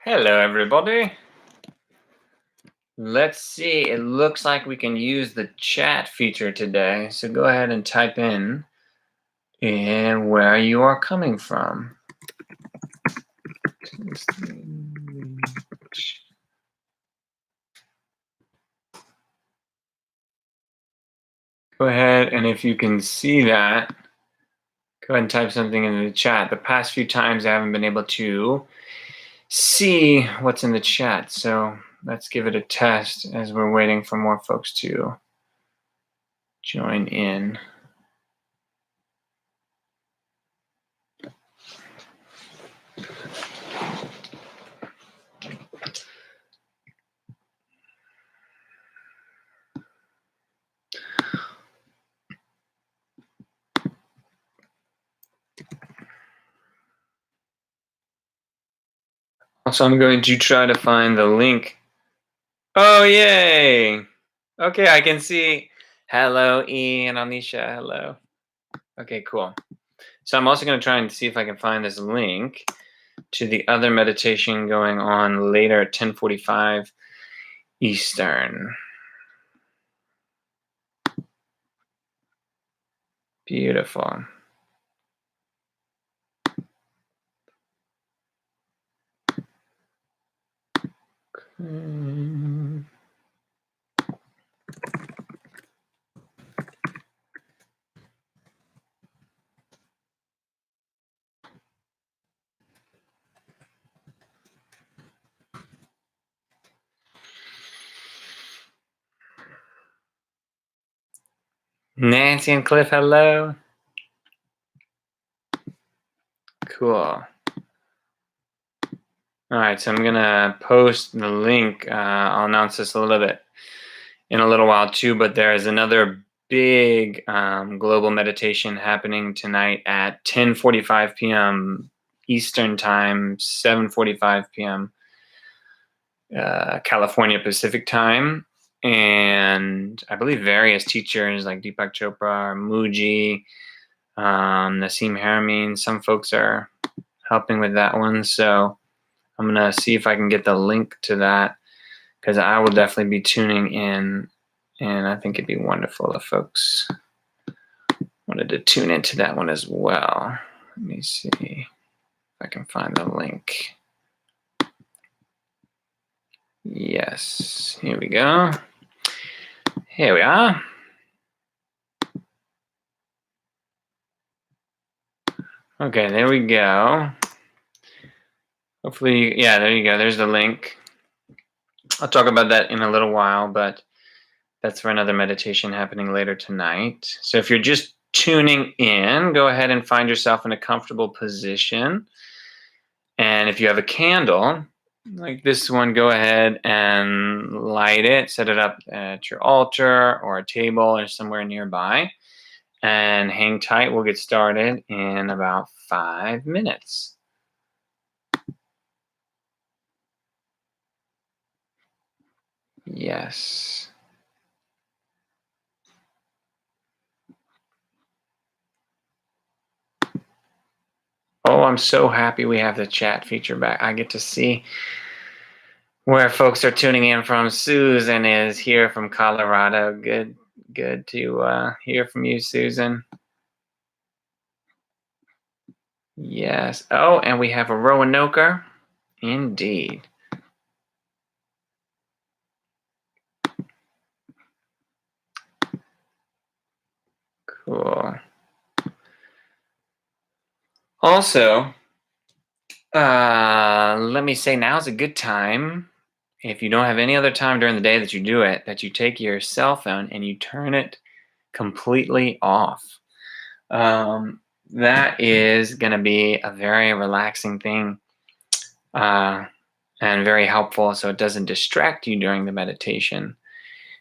Hello, everybody. Let's see. It looks like we can use the chat feature today. So go ahead and type in and where you are coming from. Go ahead, and if you can see that, go ahead and type something in the chat. The past few times I haven't been able to see what's in the chat, so let's give it a test as we're waiting for more folks to join in. Also, I'm going to try to find the link. Oh, yay! Okay, I can see. Hello, E and Anisha. Hello. Okay, cool. So I'm also going to try and see if I can find this link to the other meditation going on later at 10:45 Eastern. Beautiful. Nancy and Cliff, hello. Cool. All right, so I'm going to post the link. I'll announce this a little bit in a little while too, but there is another big global meditation happening tonight at 10:45 p.m. Eastern Time, 7:45 p.m. California Pacific Time. And I believe various teachers like Deepak Chopra, Mooji, Nassim Haramein, some folks are helping with that one. So I'm going to see if I can get the link to that, because I will definitely be tuning in, and I think it'd be wonderful if folks wanted to tune into that one as well. Let me see if I can find the link. Yes, here we go. Here we are. Okay, there we go. Hopefully, yeah, there you go. There's the link. I'll talk about that in a little while, but that's for another meditation happening later tonight. So if you're just tuning in, go ahead and find yourself in a comfortable position. And if you have a candle, like this one, go ahead and light it, set it up at your altar or a table or somewhere nearby, and hang tight. We'll get started in about 5 minutes. Yes. Oh, I'm so happy we have the chat feature back. I get to see where folks are tuning in from. Susan is here from Colorado. Good to hear from you, Susan. Yes. Oh, and we have a Roanoke. Indeed. Cool. Also, let me say now's a good time, if you don't have any other time during the day that you do it, that you take your cell phone and you turn it completely off. That is going to be a very relaxing thing and very helpful, so it doesn't distract you during the meditation.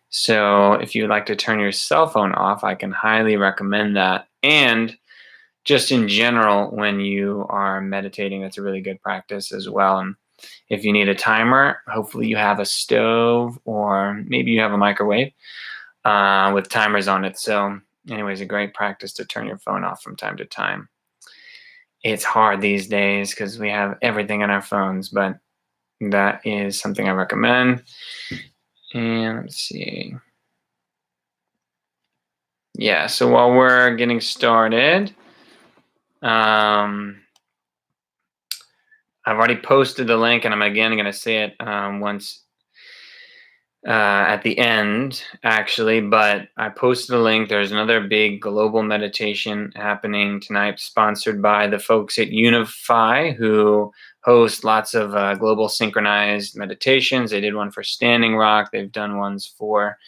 So if you'd like to turn your cell phone off, I can highly recommend that. And just in general, when you are meditating, that's a really good practice as well. And if you need a timer, hopefully you have a stove, or maybe you have a microwave with timers on it. So anyways, a great practice to turn your phone off from time to time. It's hard these days because we have everything on our phones, but that is something I recommend. And let's see. Yeah, so while we're getting started, I've already posted the link, and I'm again going to say it once at the end, actually. But I posted a link. There's another big global meditation happening tonight, sponsored by the folks at Unify, who host lots of global synchronized meditations. They did one for Standing Rock. They've done ones for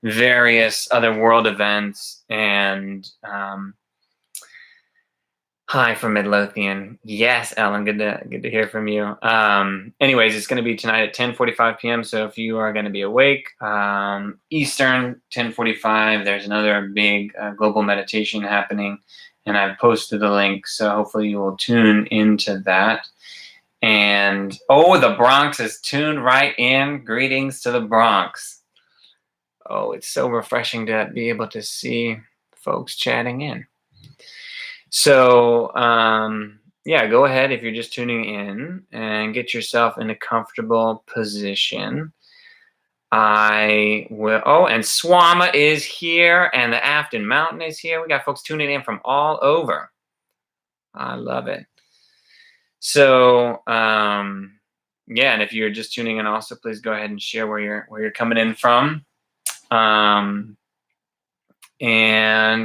various other world events. And hi from Midlothian. Yes, Ellen, good to hear from you. Anyways, it's going to be tonight at 10:45 p.m. So if you are going to be awake, Eastern 10:45, there's another big global meditation happening, and I've posted the link. So hopefully you will tune into that. And the Bronx is tuned right in. Greetings to the Bronx. Oh, it's so refreshing to be able to see folks chatting in. So, yeah, go ahead if you're just tuning in and get yourself in a comfortable position. I will. Oh, and Swama is here, and the Afton Mountain is here. We got folks tuning in from all over. I love it. So, yeah, and if you're just tuning in, also please go ahead and share where you're coming in from. And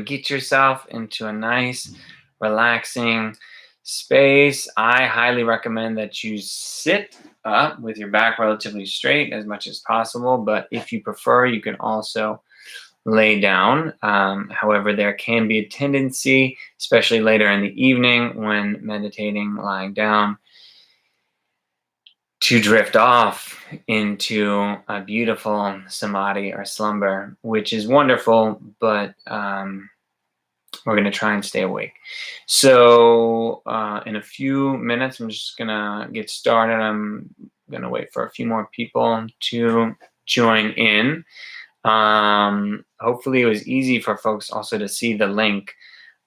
get yourself into a nice, relaxing space. I highly recommend that you sit up with your back relatively straight as much as possible, but if you prefer, you can also lay down. However, there can be a tendency, especially later in the evening when meditating, lying down, to drift off into a beautiful samadhi or slumber, which is wonderful, but we're going to try and stay awake. So in a few minutes, I'm just going to get started. I'm going to wait for a few more people to join in. Hopefully it was easy for folks also to see the link.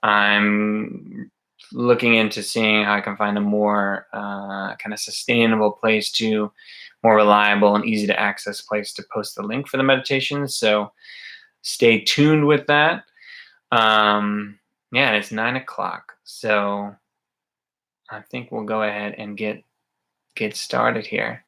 I'm looking into seeing how I can find a more kind of sustainable place more reliable and easy to access place to post the link for the meditation. So stay tuned with that. Yeah, it's 9 o'clock. So I think we'll go ahead and get started here.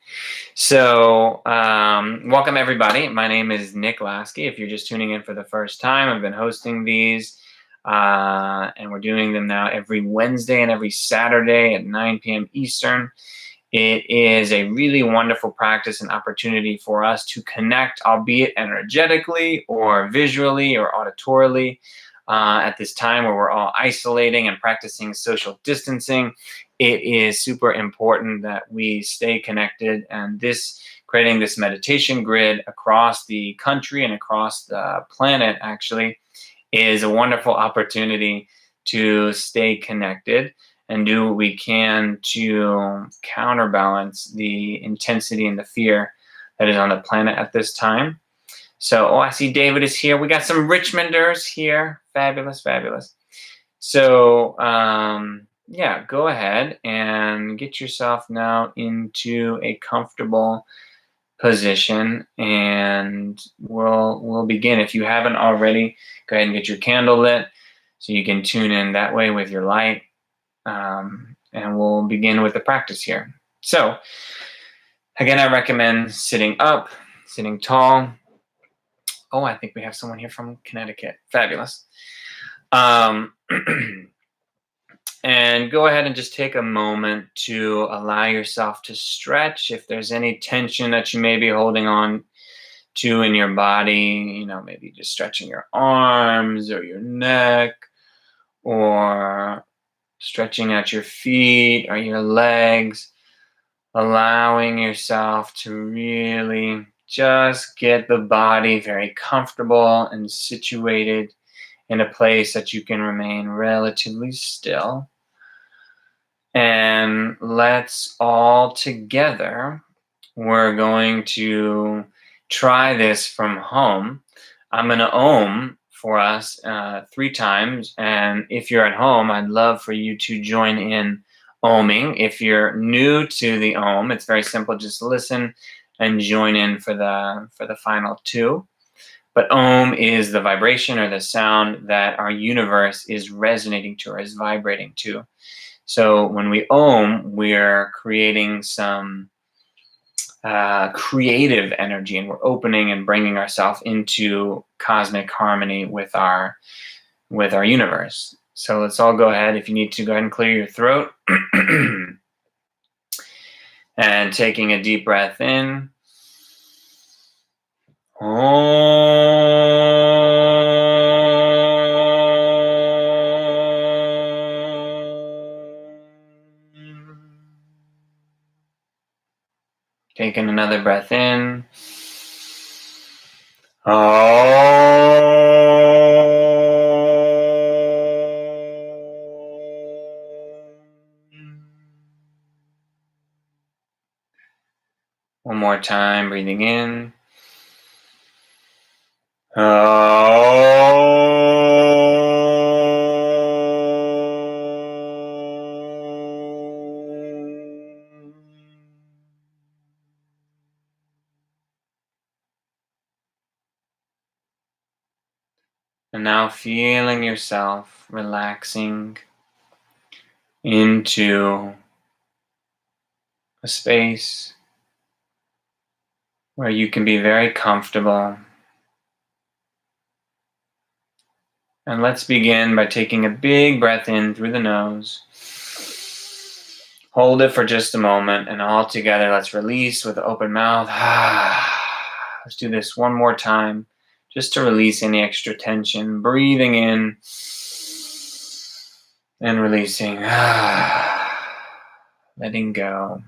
So welcome everybody. My name is Nick Lasky. If you're just tuning in for the first time, I've been hosting these. And we're doing them now every Wednesday and every Saturday at 9 p.m. Eastern. It is a really wonderful practice and opportunity for us to connect, albeit energetically or visually or auditorily, at this time where we're all isolating and practicing social distancing. It is super important that we stay connected, and creating this meditation grid across the country and across the planet actually is a wonderful opportunity to stay connected and do what we can to counterbalance the intensity and the fear that is on the planet at this time. So, I see David is here. We got some Richmonders here. Fabulous, fabulous. So, yeah, go ahead and get yourself now into a comfortable position, and we'll begin. If you haven't already, go ahead and get your candle lit so you can tune in that way with your light, and we'll begin with the practice here. So again, I recommend sitting up, sitting tall. I think we have someone here from Connecticut. Fabulous. And go ahead and just take a moment to allow yourself to stretch. If there's any tension that you may be holding on to in your body, maybe just stretching your arms or your neck, or stretching out your feet or your legs, allowing yourself to really just get the body very comfortable and situated in a place that you can remain relatively still. And let's all together, we're going to try this from home. I'm going to Om for us 3 times. And if you're at home, I'd love for you to join in oming. If you're new to the om, it's very simple. Just listen and join in for the final 2. But om is the vibration or the sound that our universe is resonating to or is vibrating to. So when we om, we're creating some creative energy, and we're opening and bringing ourselves into cosmic harmony with our universe. So let's all go ahead. If you need to, go ahead and clear your throat. And taking a deep breath in. Taking another breath in. One more time, breathing in. And now feeling yourself relaxing into a space where you can be very comfortable. And let's begin by taking a big breath in through the nose. Hold it for just a moment, and all together, let's release with an open mouth. Let's do this one more time, just to release any extra tension. Breathing in and releasing. Letting go.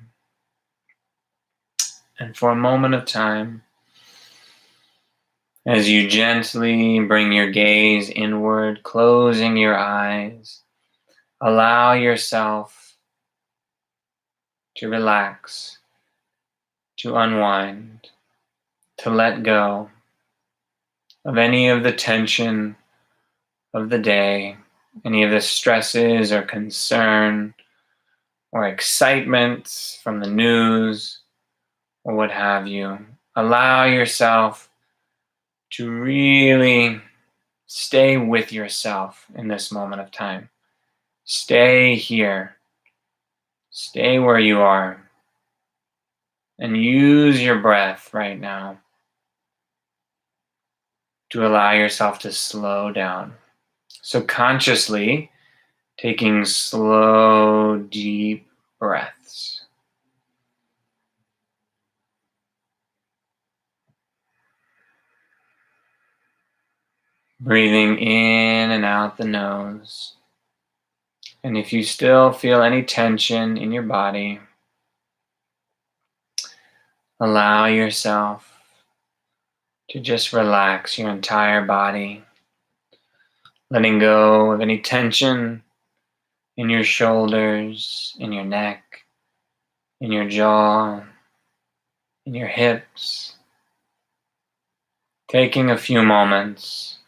And for a moment of time, as you gently bring your gaze inward, closing your eyes, allow yourself to relax, to unwind, to let go of any of the tension of the day, any of the stresses or concern or excitement from the news or what have you. Allow yourself to really stay with yourself in this moment of time. Stay here. Stay where you are. And use your breath right now to allow yourself to slow down. So consciously taking slow, deep breaths. Breathing in and out the nose. And if you still feel any tension in your body, allow yourself to just relax your entire body, letting go of any tension in your shoulders, in your neck, in your jaw, in your hips. Taking a few moments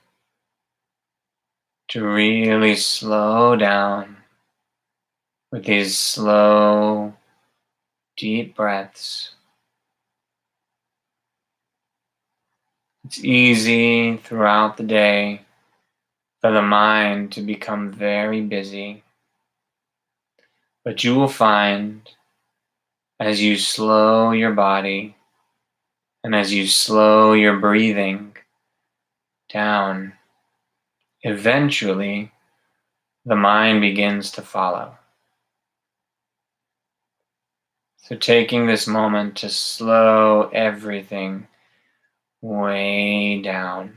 to really slow down with these slow, deep breaths. It's easy throughout the day for the mind to become very busy, but you will find as you slow your body and as you slow your breathing down, eventually the mind begins to follow. So taking this moment to slow everything way down.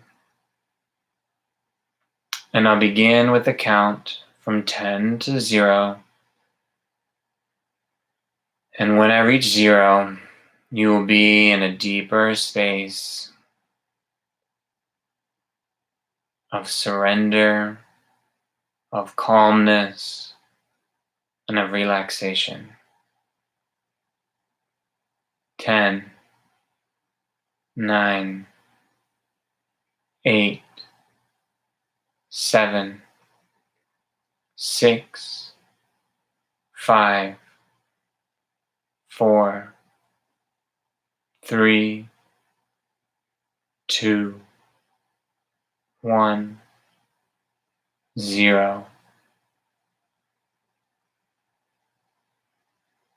And I'll begin with a count from 10 to 0. And when I reach 0, you will be in a deeper space of surrender, of calmness, and of relaxation. 10, 9, 8, 7, 6, 5, 4, 3, 2, 1, 0.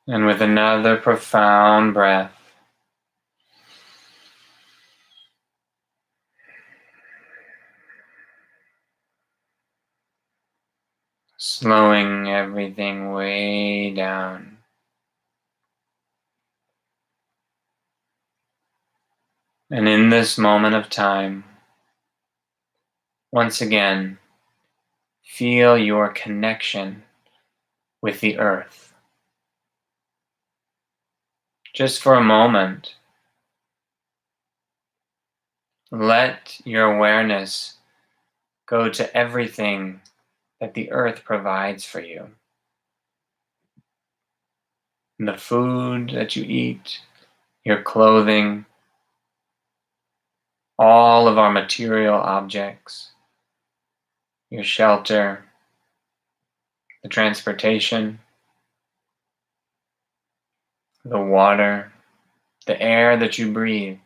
And with another profound breath, slowing everything way down. And in this moment of time, once again, feel your connection with the earth. Just for a moment, let your awareness go to everything that the earth provides for you. The food that you eat, your clothing, all of our material objects, your shelter, the transportation, the water, the air that you breathe.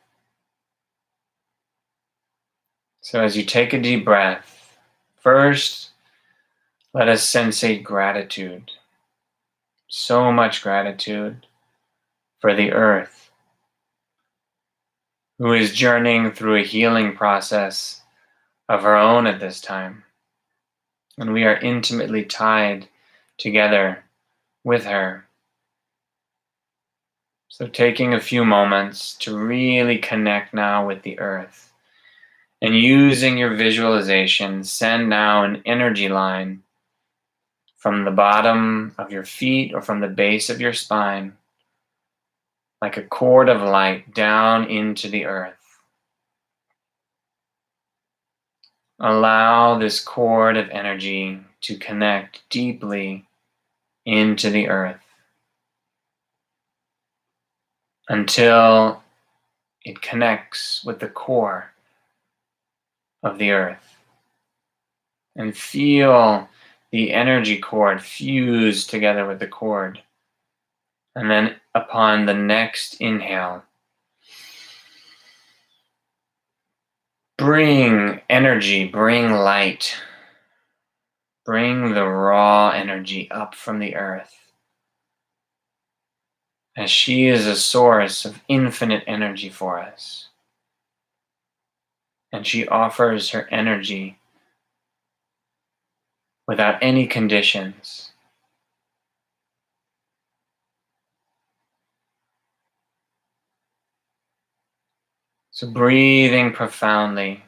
So as you take a deep breath, first, let us sensate gratitude. So much gratitude for the earth, who is journeying through a healing process of her own at this time. And we are intimately tied together with her. So taking a few moments to really connect now with the earth. And using your visualization, send now an energy line from the bottom of your feet or from the base of your spine, like a cord of light down into the earth. Allow this cord of energy to connect deeply into the earth until it connects with the core of the earth. And feel the energy cord fuse together with the cord. And then upon the next inhale, bring energy, bring light, bring the raw energy up from the earth, as she is a source of infinite energy for us. And she offers her energy without any conditions. So breathing profoundly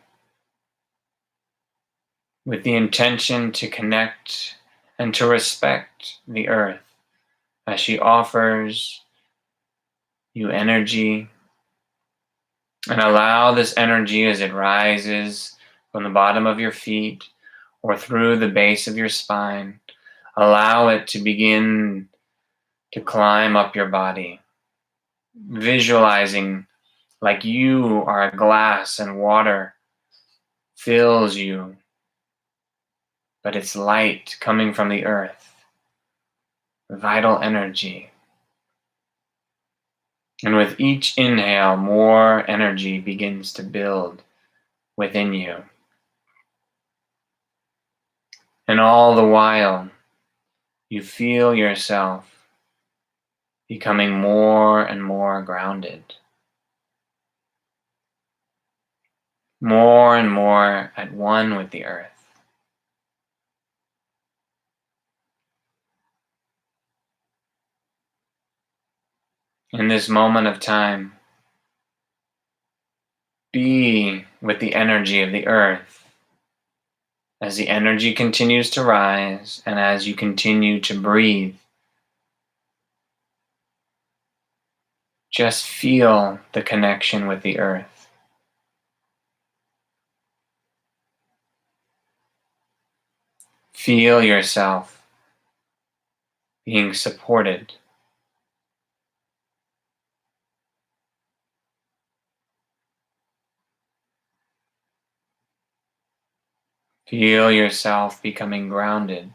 with the intention to connect and to respect the earth as she offers you energy, and allow this energy as it rises from the bottom of your feet or through the base of your spine. Allow it to begin to climb up your body, visualizing like you are a glass and water fills you, but it's light coming from the earth, vital energy. And with each inhale, more energy begins to build within you. And all the while, you feel yourself becoming more and more grounded, more and more at one with the earth. In this moment of time, be with the energy of the earth as the energy continues to rise and as you continue to breathe. Just feel the connection with the earth. Feel yourself being supported. Feel yourself becoming grounded.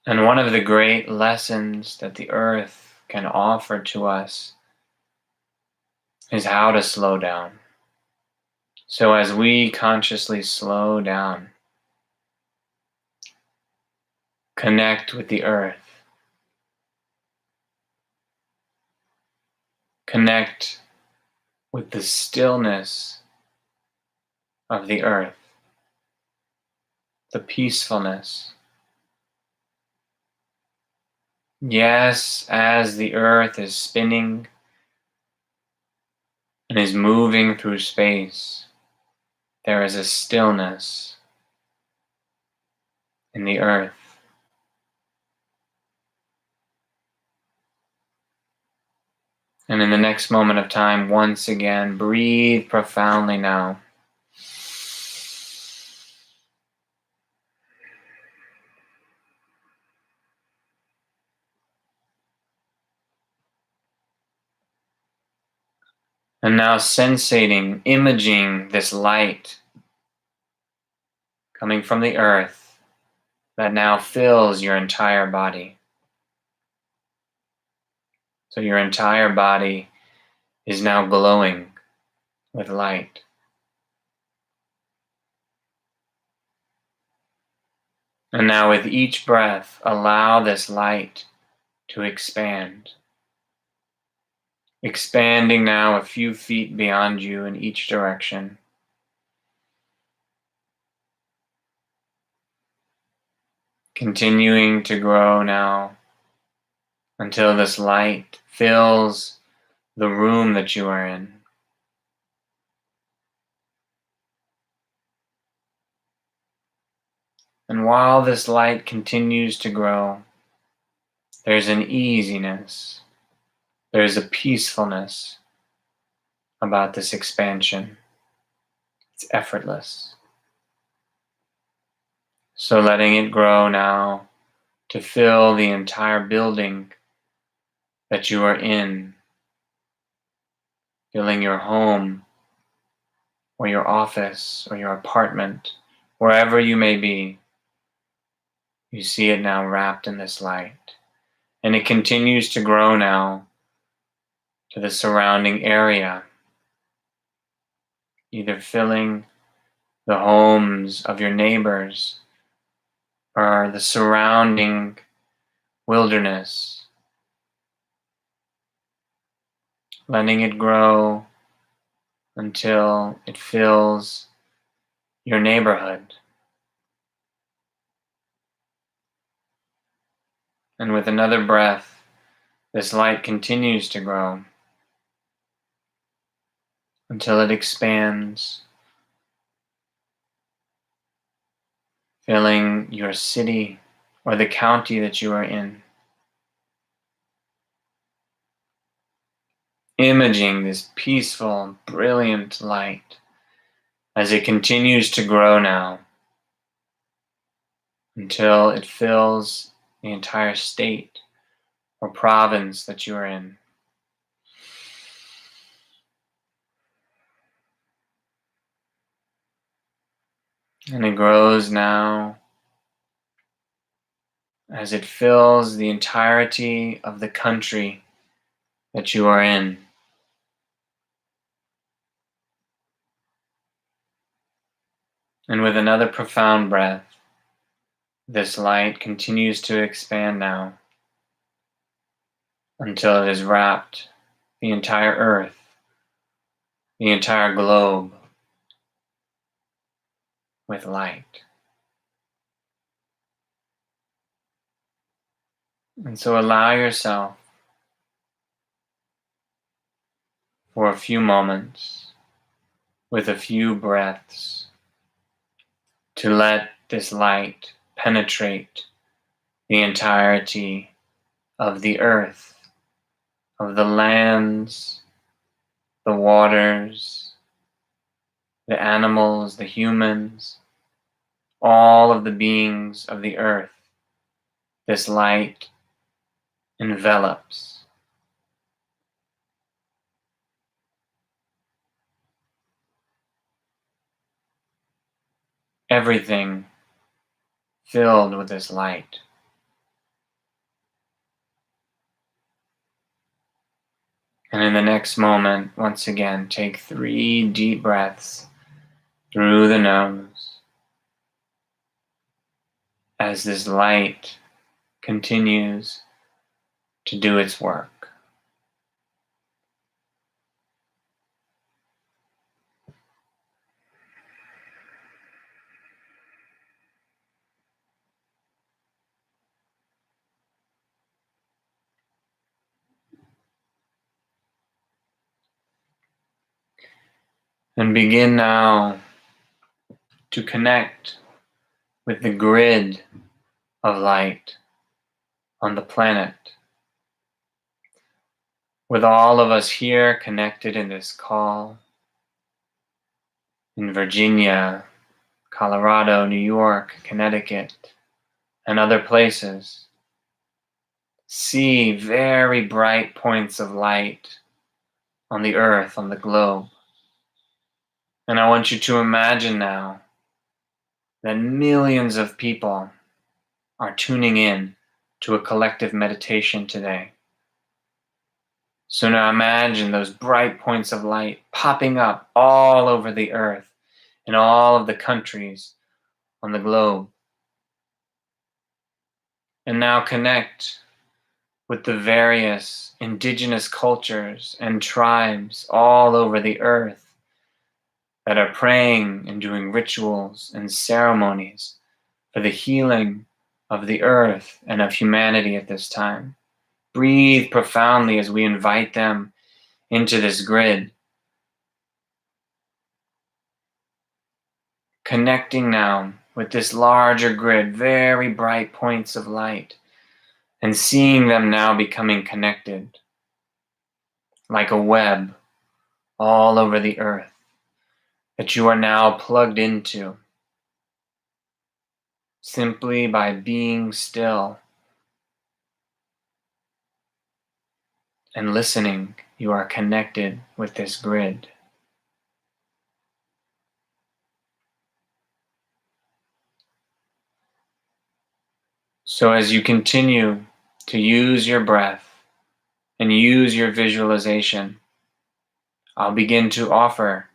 And one of the great lessons that the earth can offer to us is how to slow down. So as we consciously slow down, connect with the earth, connect with the stillness of the earth, the peacefulness. Yes, as the earth is spinning and is moving through space, there is a stillness in the earth. And in the next moment of time, once again, breathe profoundly now. And now sensating, imaging this light coming from the earth that now fills your entire body. So your entire body is now glowing with light. And now with each breath, allow this light to expand. Expanding now a few feet beyond you in each direction. Continuing to grow now until this light fills the room that you are in. And while this light continues to grow, there's an easiness, there's a peacefulness about this expansion. It's effortless. So letting it grow now to fill the entire building that you are in, filling your home or your office or your apartment, wherever you may be. You see it now wrapped in this light. And it continues to grow now to the surrounding area, either filling the homes of your neighbors or the surrounding wilderness, letting it grow until it fills your neighborhood. And with another breath, this light continues to grow until it expands, filling your city or the county that you are in. Imaging this peaceful, brilliant light as it continues to grow now until it fills the entire state or province that you are in. And it grows now as it fills the entirety of the country that you are in. And with another profound breath, this light continues to expand now until it has wrapped the entire earth, the entire globe with light. And so allow yourself for a few moments, with a few breaths, to let this light penetrate the entirety of the earth, of the lands, the waters, the animals, the humans, all of the beings of the earth. This light envelops. everything filled with this light. And in the next moment, once again, take 3 deep breaths through the nose as this light continues to do its work. And begin now to connect with the grid of light on the planet. With all of us here connected in this call, in Virginia, Colorado, New York, Connecticut, and other places, see very bright points of light on the earth, on the globe. And I want you to imagine now that millions of people are tuning in to a collective meditation today. So now imagine those bright points of light popping up all over the earth in all of the countries on the globe. And now connect with the various indigenous cultures and tribes all over the earth that are praying and doing rituals and ceremonies for the healing of the earth and of humanity at this time. Breathe profoundly as we invite them into this grid. Connecting now with this larger grid, very bright points of light, and seeing them now becoming connected like a web all over the earth that you are now plugged into. Simply by being still and listening, you are connected with this grid. So as you continue to use your breath and use your visualization, I'll begin to offer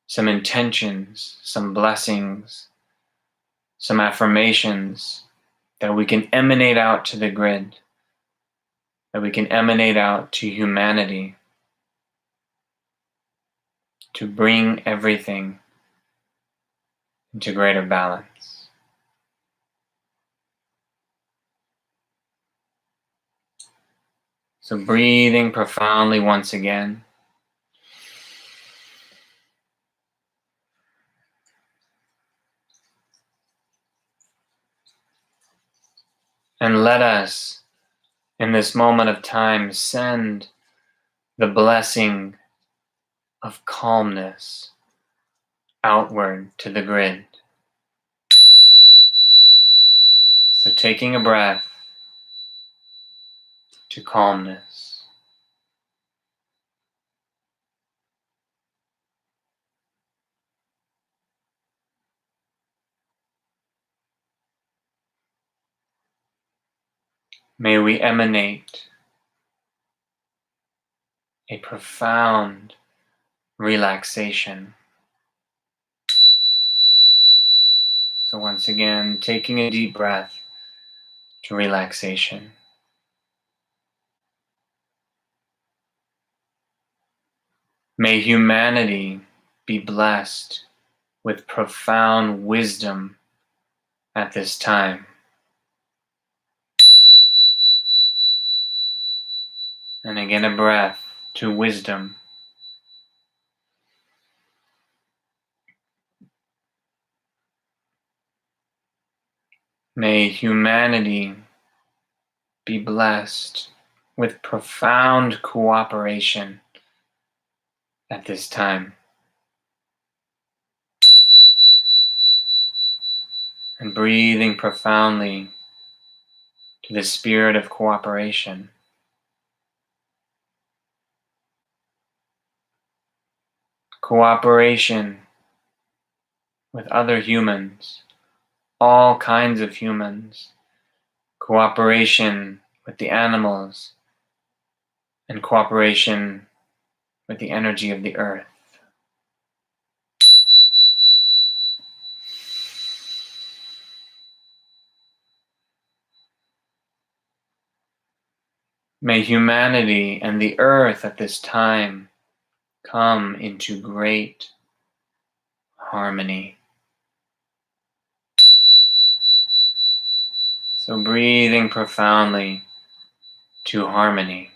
some intentions, some blessings, some affirmations that we can emanate out to the grid, that we can emanate out to humanity, to bring everything into greater balance. So breathing profoundly once again. And let us, in this moment of time, send the blessing of calmness outward to the grid. So taking a breath to calmness. May we emanate a profound relaxation. So once again, taking a deep breath to relaxation. May humanity be blessed with profound wisdom at this time. And again, a breath to wisdom. May humanity be blessed with profound cooperation at this time. And breathing profoundly to the spirit of cooperation. Cooperation with other humans, all kinds of humans, cooperation with the animals, and cooperation with the energy of the earth. May humanity and the earth at this time come into great harmony. So breathing profoundly to harmony.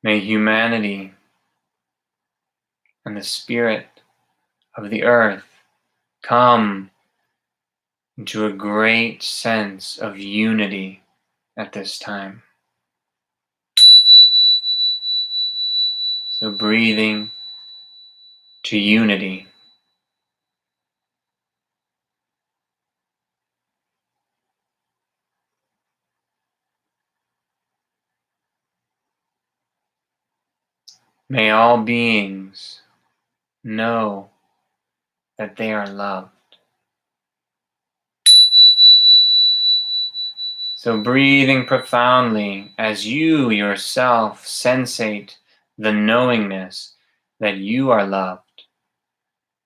May humanity and the spirit of the earth come into a great sense of unity at this time. So breathing to unity. May all beings know that they are loved. So breathing profoundly as you yourself sensate the knowingness that you are loved.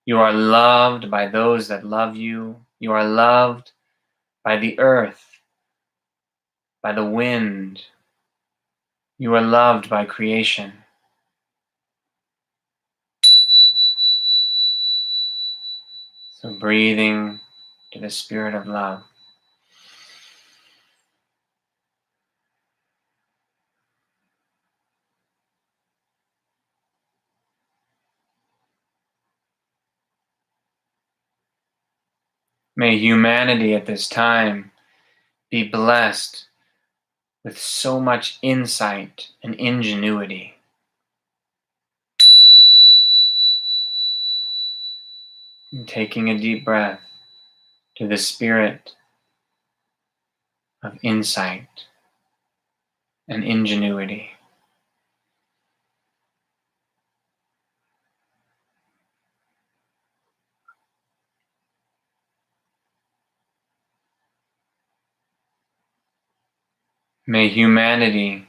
You are loved by those that love you. You are loved by the earth, by the wind. You are loved by creation. So breathing to the spirit of love. May humanity at this time be blessed with so much insight and ingenuity. And taking a deep breath to the spirit of insight and ingenuity. May humanity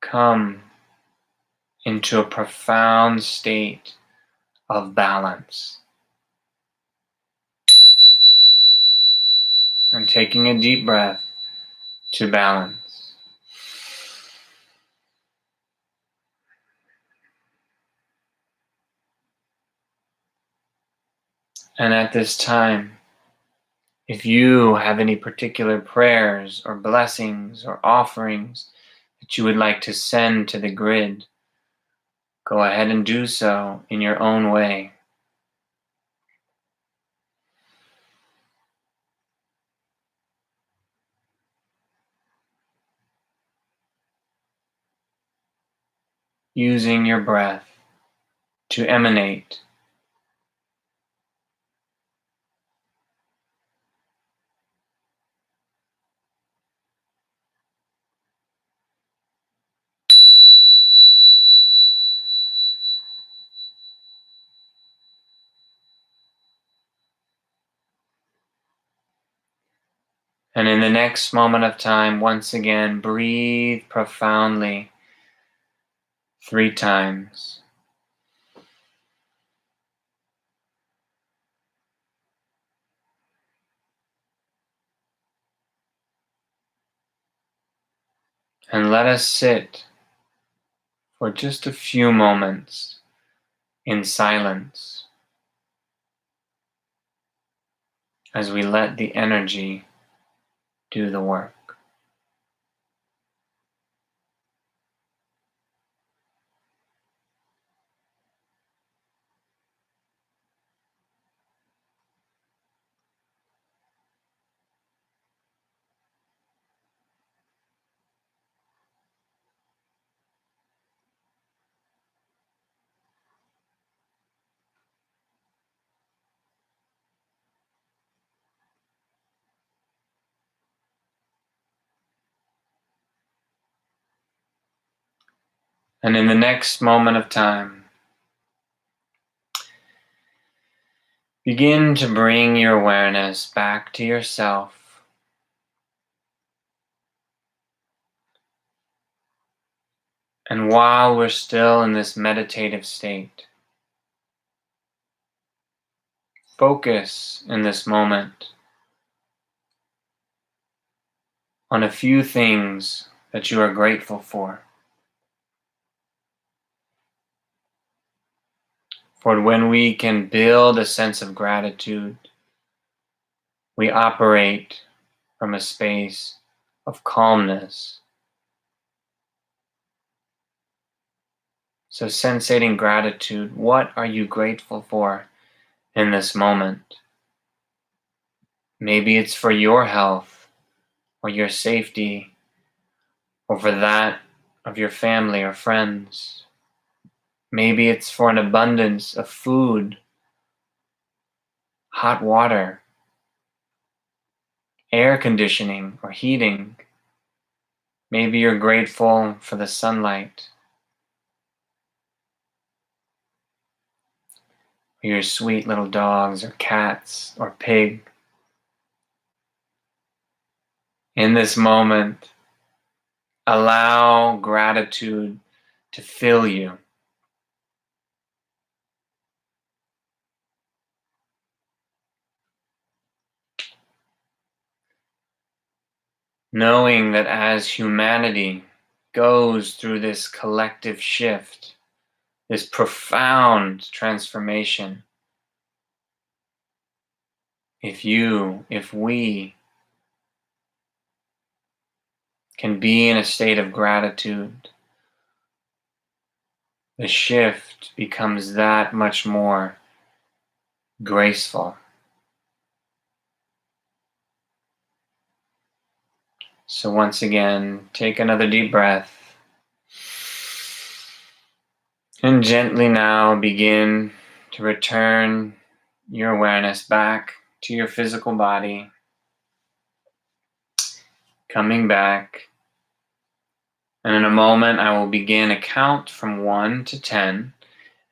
come into a profound state of balance. And taking a deep breath to balance. And at this time, if you have any particular prayers or blessings or offerings that you would like to send to the grid, go ahead and do so in your own way. Using your breath to emanate. And in the next moment of time, once again, breathe profoundly 3 times. And let us sit for just a few moments in silence as we let the energy do the work. And in the next moment of time, begin to bring your awareness back to yourself. And while we're still in this meditative state, focus in this moment on a few things that you are grateful for. For when we can build a sense of gratitude, we operate from a space of calmness. So sensating gratitude, what are you grateful for in this moment? Maybe it's for your health or your safety or for that of your family or friends. Maybe it's for an abundance of food, hot water, air conditioning or heating. Maybe you're grateful for the sunlight, or your sweet little dogs or cats or pig. In this moment, allow gratitude to fill you. Knowing that as humanity goes through this collective shift, this profound transformation, if we can be in a state of gratitude, the shift becomes that much more graceful. So once again, take another deep breath. And gently now begin to return your awareness back to your physical body. Coming back. And in a moment, I will begin a count from 1 to 10.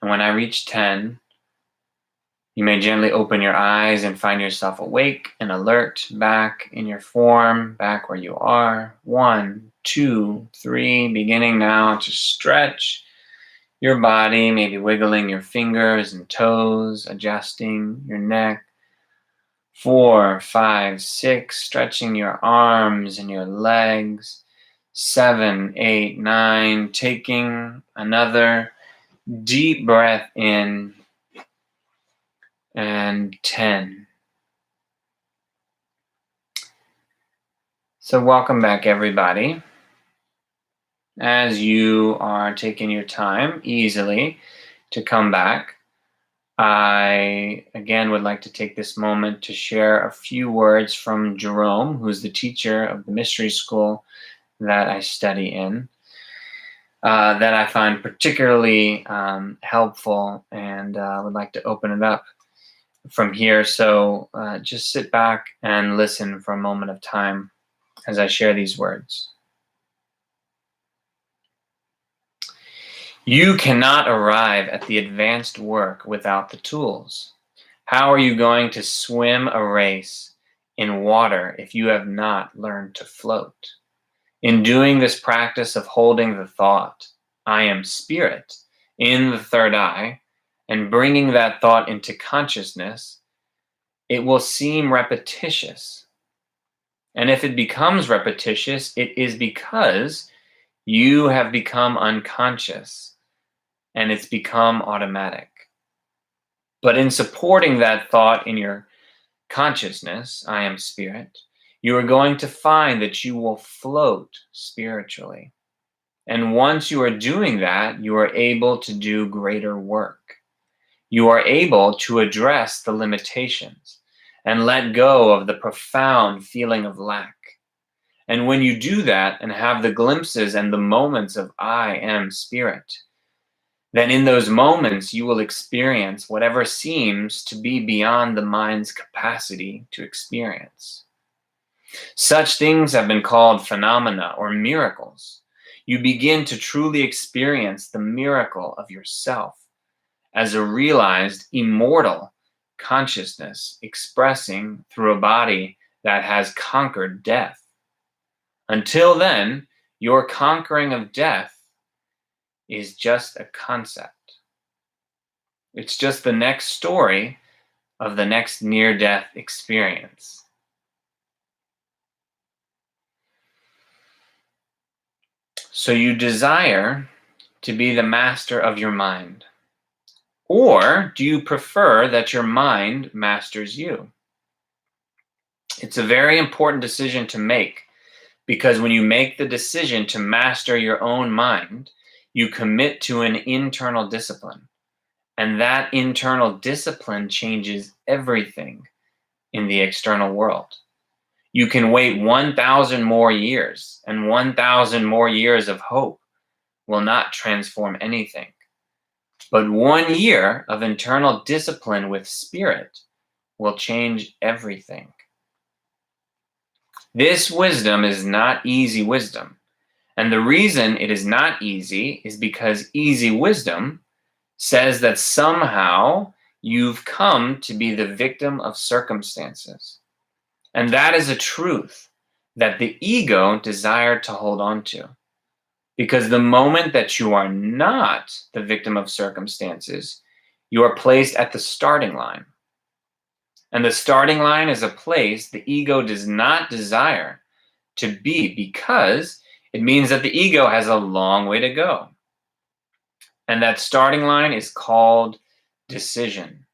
And when I reach 10, you may gently open your eyes and find yourself awake and alert, back in your form, back where you are. 1, 2, 3, beginning now to stretch your body, maybe wiggling your fingers and toes, adjusting your neck. 4, 5, 6, stretching your arms and your legs. 7, 8, 9, taking another deep breath in. And 10. So welcome back, everybody. As you are taking your time easily to come back, I again would like to take this moment to share a few words from Jerome, who's the teacher of the mystery school that I study in, that I find particularly helpful, and would like to open it up from here. So just sit back and listen for a moment of time as I share these words. You cannot arrive at the advanced work without the tools. How are you going to swim a race in water if you have not learned to float? In doing this practice of holding the thought, I am spirit, in the third eye, and bringing that thought into consciousness, it will seem repetitious. And if it becomes repetitious, it is because you have become unconscious and it's become automatic. But in supporting that thought in your consciousness, I am spirit, you are going to find that you will float spiritually. And once you are doing that, you are able to do greater work. You are able to address the limitations and let go of the profound feeling of lack. And when you do that and have the glimpses and the moments of I am spirit, then in those moments you will experience whatever seems to be beyond the mind's capacity to experience. Such things have been called phenomena or miracles. you begin to truly experience the miracle of yourself as a realized immortal consciousness expressing through a body that has conquered death. Until then, your conquering of death is just a concept. It's just the next story of the next near-death experience. So you desire to be the master of your mind. Or do you prefer that your mind masters you? It's a very important decision to make, because when you make the decision to master your own mind, you commit to an internal discipline. And that internal discipline changes everything in the external world. You can wait 1,000 more years, and 1,000 more years of hope will not transform anything. But 1 year of internal discipline with spirit will change everything. This wisdom is not easy wisdom. And the reason it is not easy is because easy wisdom says that somehow you've come to be the victim of circumstances. And that is a truth that the ego desired to hold on to. Because the moment that you are not the victim of circumstances, you are placed at the starting line. And the starting line is a place the ego does not desire to be, because it means that the ego has a long way to go. And that starting line is called decision.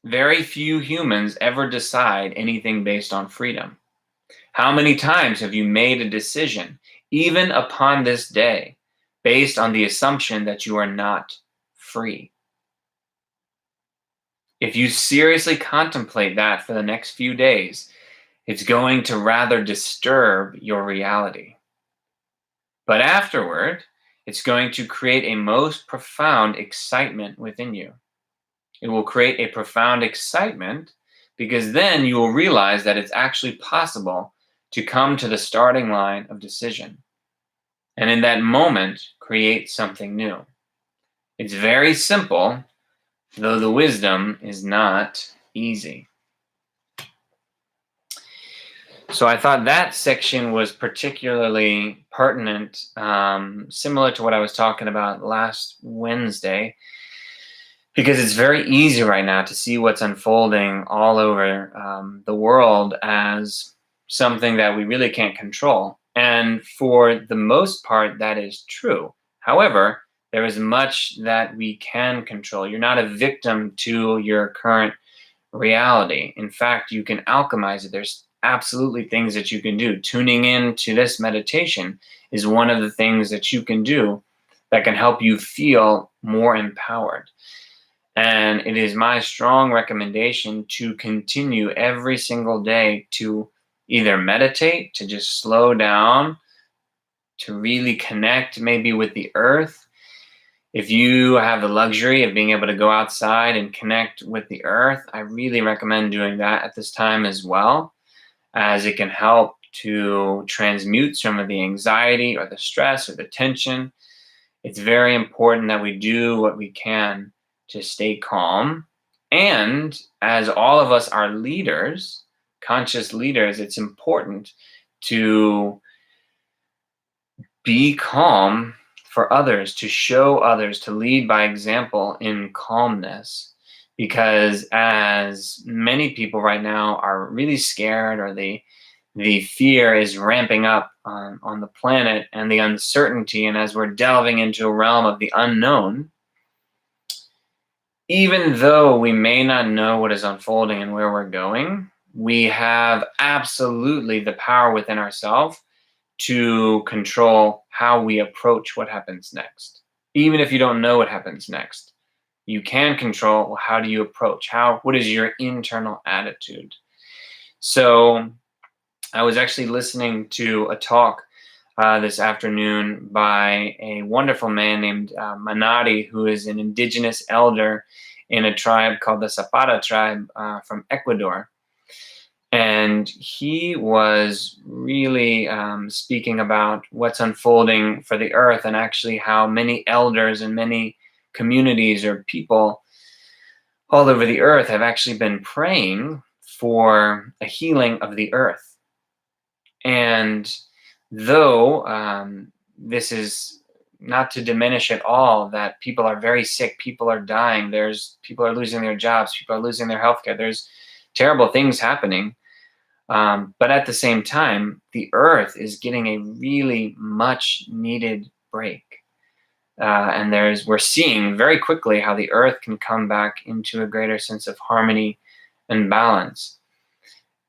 Very few humans ever decide anything based on freedom. How many times have you made a decision, even upon this day, based on the assumption that you are not free? If you seriously contemplate that for the next few days, it's going to rather disturb your reality. But afterward, it's going to create a most profound excitement within you. It will create a profound excitement, because then you will realize that it's actually possible to come to the starting line of decision. And in that moment, create something new. It's very simple, though the wisdom is not easy. So I thought that section was particularly pertinent, similar to what I was talking about last Wednesday, because it's very easy right now to see what's unfolding all over the world as something that we really can't control. And for the most part, that is true. However, there is much that we can control. You're not a victim to your current reality. In fact, you can alchemize it. There's absolutely things that you can do. Tuning in to this meditation is one of the things that you can do that can help you feel more empowered. And it is my strong recommendation to continue every single day to either meditate, to just slow down, to really connect maybe with the earth. If you have the luxury of being able to go outside and connect with the earth, I really recommend doing that at this time as well, as it can help to transmute some of the anxiety or the stress or the tension. It's very important that we do what we can to stay calm. And as all of us are leaders, conscious leaders, it's important to be calm for others, to show others, to lead by example in calmness. Because as many people right now are really scared, or the fear is ramping up on the planet, and the uncertainty, and as we're delving into a realm of the unknown, even though we may not know what is unfolding and where we're going, we have absolutely the power within ourselves to control how we approach what happens next. Even if you don't know what happens next, you can control how do you approach, what is your internal attitude. So I was actually listening to a talk this afternoon by a wonderful man named Manati, who is an indigenous elder in a tribe called the Zapata tribe from Ecuador. And he was really speaking about what's unfolding for the earth, and actually how many elders and many communities or people all over the earth have actually been praying for a healing of the earth. And though this is not to diminish at all that people are very sick, people are dying, there's people are losing their jobs, people are losing their healthcare, there's terrible things happening. But at the same time, the earth is getting a really much needed break. And we're seeing very quickly how the earth can come back into a greater sense of harmony and balance.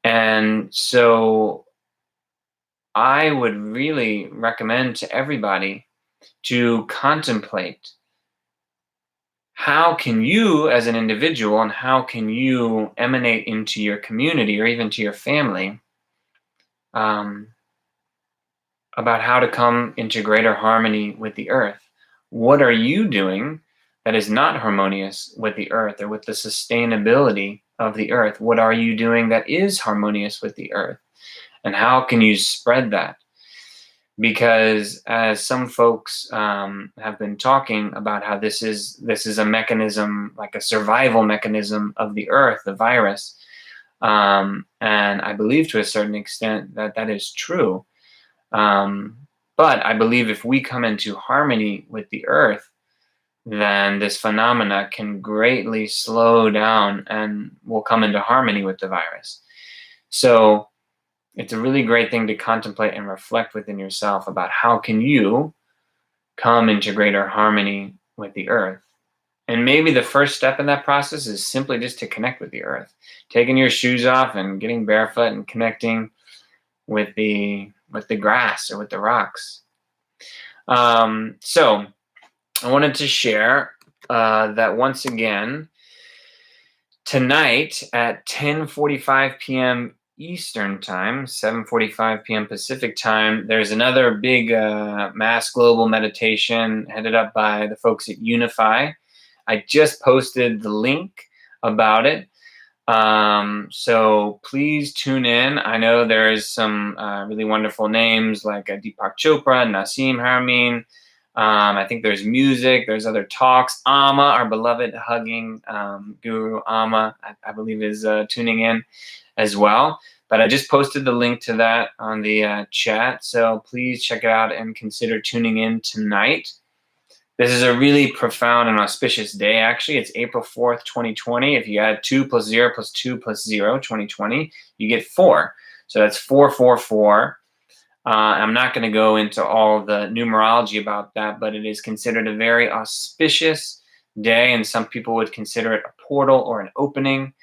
And so I would really recommend to everybody to contemplate, how can you as an individual, and how can you emanate into your community or even to your family, about how to come into greater harmony with the earth. What are you doing that is not harmonious with the earth or with the sustainability of the earth? What are you doing that is harmonious with the earth? And how can you spread that? Because as some folks have been talking about how this is a mechanism, like a survival mechanism of the earth, the virus. And I believe to a certain extent that that is true. But I believe if we come into harmony with the earth, then this phenomena can greatly slow down and will come into harmony with the virus. So it's a really great thing to contemplate and reflect within yourself about how can you come into greater harmony with the earth. And maybe the first step in that process is simply just to connect with the earth, taking your shoes off and getting barefoot and connecting with the grass or with the rocks. So I wanted to share that once again, tonight at 10:45 p.m. Eastern Time, 7:45 p.m. Pacific Time, there's another big mass global meditation headed up by the folks at Unify. I just posted the link about it. So please tune in. I know there's some really wonderful names like Deepak Chopra, Nassim Haramein. I think there's music, there's other talks. Amma, our beloved hugging guru Amma, I believe is tuning in as well. But I just posted the link to that on the chat. So please check it out and consider tuning in tonight. This is a really profound and auspicious day, actually. It's April 4th, 2020. If you add 2 plus 0 plus 2 plus 0, 2020, you get 4. So that's 444. I'm not going to go into all the numerology about that, but it is considered a very auspicious day, and some people would consider it a portal or an opening.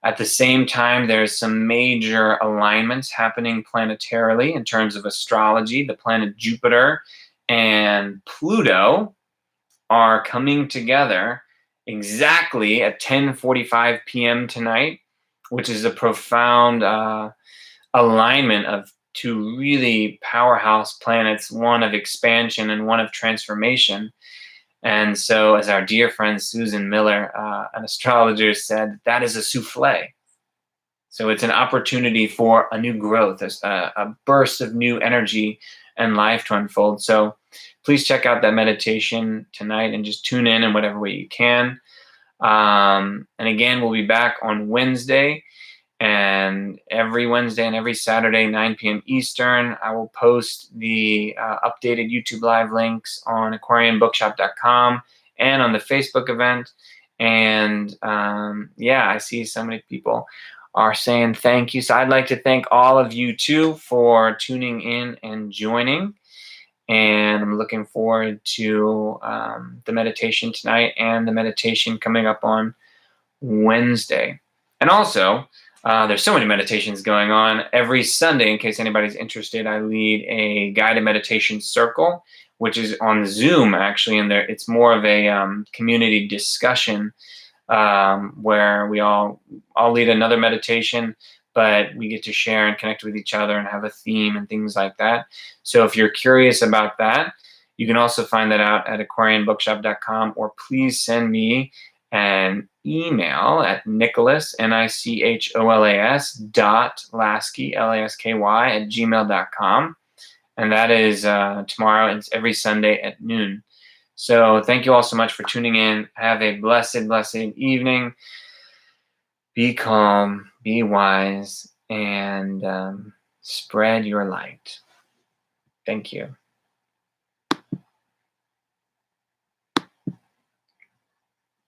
At the same time, there's some major alignments happening planetarily in terms of astrology. The planet Jupiter and Pluto are coming together exactly at 10:45 p.m. tonight, which is a profound alignment of two really powerhouse planets, one of expansion and one of transformation. And so, as our dear friend Susan Miller, an astrologer, said, that is a souffle. So it's an opportunity for a new growth, a burst of new energy and life to unfold. So please check out that meditation tonight and just tune in whatever way you can. And again, we'll be back on Wednesday, and every Wednesday and every Saturday, 9 p.m. Eastern. I will post the updated YouTube live links on aquarianbookshop.com and on the Facebook event. And I see so many people are saying thank you. So I'd like to thank all of you too for tuning in and joining. And I'm looking forward to the meditation tonight and the meditation coming up on Wednesday. And also, there's so many meditations going on. Every Sunday, in case anybody's interested, I lead a guided meditation circle, which is on Zoom, actually. And it's more of a community discussion where we all lead another meditation, but we get to share and connect with each other and have a theme and things like that. So if you're curious about that, you can also find that out at aquarianbookshop.com, or please send me an email at Nicholas, Nicholas, dot Lasky, Lasky, at gmail.com. And that is tomorrow. It's every Sunday at noon. So thank you all so much for tuning in. Have a blessed, blessed evening. Be calm, be wise, and spread your light. Thank you.